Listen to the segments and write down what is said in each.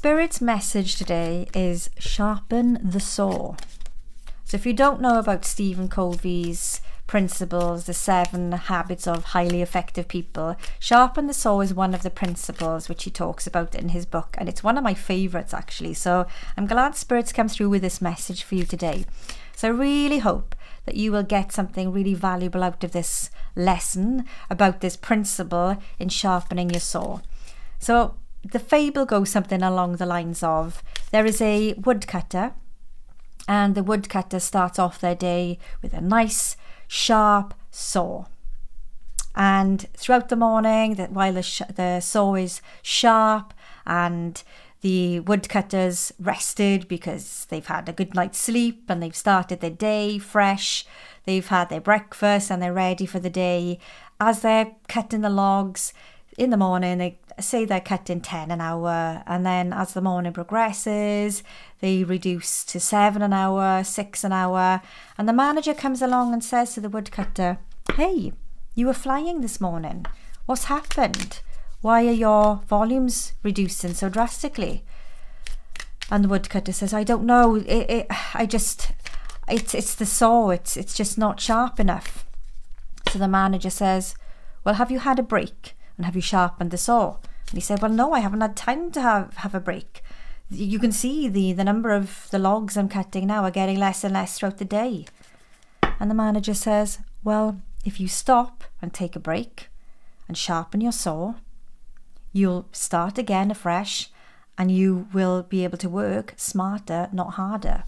Spirit's message today is sharpen the saw. So if you don't know about Stephen Covey's principles, the 7 habits of highly effective people, sharpen the saw is one of the principles which he talks about in his book, and it's one of my favorites actually. So I'm glad Spirit's come through with this message for you today. So I really hope that you will get something really valuable out of this lesson about this principle in sharpening your saw. So the fable goes something along the lines of, there is a woodcutter, and the woodcutter starts off their day with a nice sharp saw. And throughout the morning, while the saw is sharp and the woodcutter's rested because they've had a good night's sleep and they've started their day fresh, they've had their breakfast and they're ready for the day. As they're cutting the logs in the morning, they say they're cutting 10 an hour, and then as the morning progresses they reduce to 7 an hour, 6 an hour, and the manager comes along and says to the woodcutter, "Hey, you were flying this morning. What's happened? Why are your volumes reducing so drastically?" And the woodcutter says, "I don't know. It's the saw. It's just not sharp enough." So the manager says, "Well, have you had a break? And have you sharpened the saw?" And he said, "Well, no, I haven't had time to have a break. You can see the number of the logs I'm cutting now are getting less and less throughout the day." And the manager says, "Well, if you stop and take a break and sharpen your saw, you'll start again afresh and you will be able to work smarter, not harder."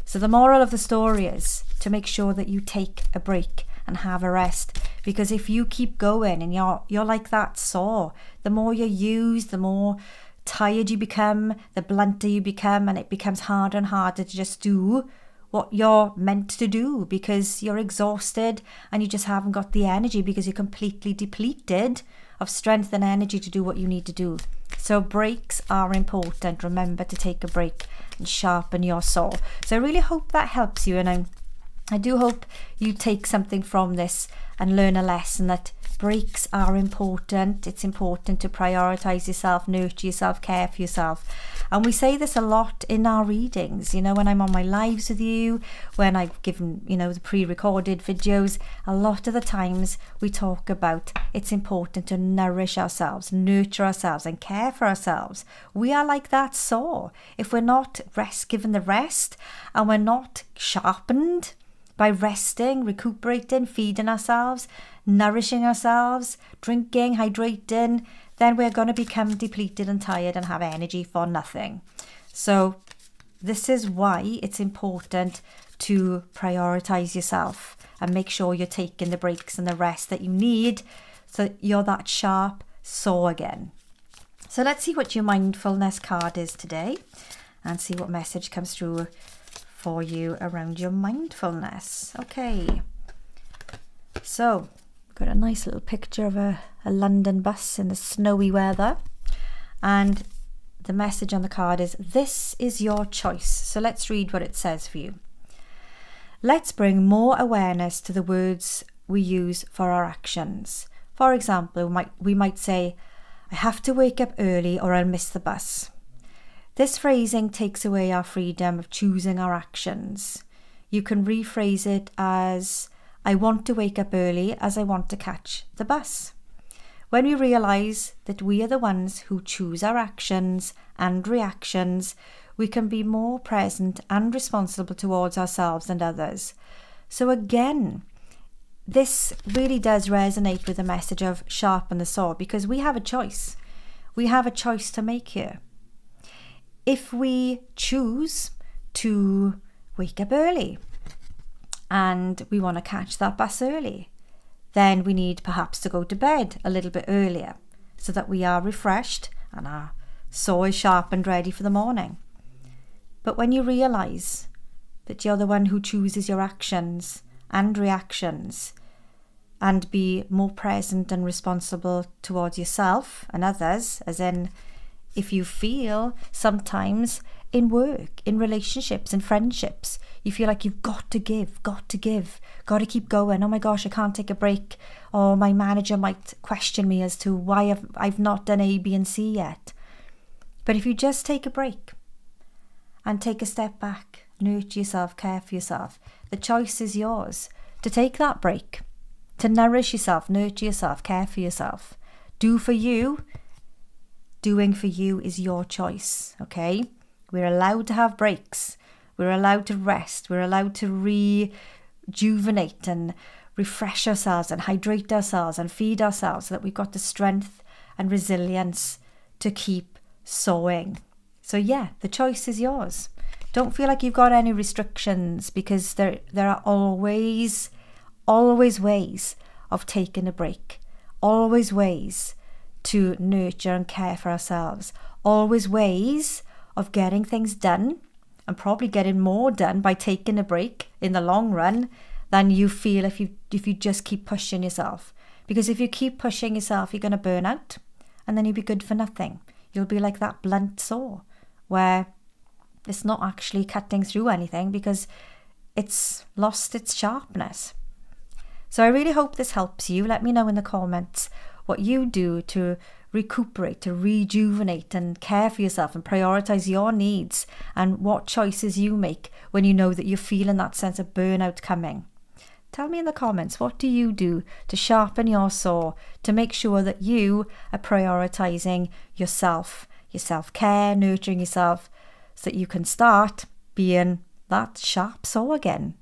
So the moral of the story is to make sure that you take a break and have a rest, because if you keep going and you're like that saw, the more you use, the more tired you become, the blunter you become, and it becomes harder and harder to just do what you're meant to do because you're exhausted and you just haven't got the energy because you're completely depleted of strength and energy to do what you need to do. So breaks are important. Remember to take a break and sharpen your saw. So I really hope that helps you, and I do hope you take something from this and learn a lesson that breaks are important. It's important to prioritize yourself, nurture yourself, care for yourself. And we say this a lot in our readings, when I'm on my lives with you, when I've given, the pre-recorded videos, a lot of the times we talk about it's important to nourish ourselves, nurture ourselves and care for ourselves. We are like that saw. If we're not given the rest and we're not sharpened by resting, recuperating, feeding ourselves, nourishing ourselves, drinking, hydrating, then we're going to become depleted and tired and have energy for nothing. So this is why it's important to prioritize yourself and make sure you're taking the breaks and the rest that you need so that you're that sharp saw again. So let's see what your mindfulness card is today and see what message comes through for you around your mindfulness. Okay, so we've got a nice little picture of a London bus in the snowy weather, and the message on the card is, "This is your choice." So let's read what it says for you. Let's bring more awareness to the words we use for our actions. For example, we might say, "I have to wake up early or I'll miss the bus." This phrasing takes away our freedom of choosing our actions. You can rephrase it as, "I want to wake up early as I want to catch the bus." When we realise that we are the ones who choose our actions and reactions, we can be more present and responsible towards ourselves and others. So again, this really does resonate with the message of sharpen the saw, because we have a choice. We have a choice to make here. If we choose to wake up early and we want to catch that bus early, then we need perhaps to go to bed a little bit earlier so that we are refreshed and our saw is sharp and ready for the morning. But when you realise that you're the one who chooses your actions and reactions, and be more present and responsible towards yourself and others, as in if you feel sometimes in work, in relationships, in friendships, you feel like you've got to give, got to keep going. Oh my gosh, I can't take a break. Or my manager might question me as to why I've not done A, B and C yet. But if you just take a break and take a step back, nurture yourself, care for yourself, the choice is yours to take that break, to nourish yourself, nurture yourself, care for yourself. Do for you. Doing for you is your choice, okay? We're allowed to have breaks. We're allowed to rest. We're allowed to rejuvenate and refresh ourselves and hydrate ourselves and feed ourselves so that we've got the strength and resilience to keep soaring. So yeah, the choice is yours. Don't feel like you've got any restrictions, because there are always ways of taking a break. Always ways to nurture and care for ourselves. Always ways of getting things done, and probably getting more done by taking a break in the long run than you feel if you just keep pushing yourself. Because if you keep pushing yourself, you're going to burn out, and then you'll be good for nothing. You'll be like that blunt saw where it's not actually cutting through anything because it's lost its sharpness. So I really hope this helps you. Let me know in the comments what you do to recuperate, to rejuvenate and care for yourself and prioritize your needs, and what choices you make when you know that you're feeling that sense of burnout coming. Tell me in the comments, what do you do to sharpen your saw, to make sure that you are prioritizing yourself, your self-care, nurturing yourself, so that you can start being that sharp saw again.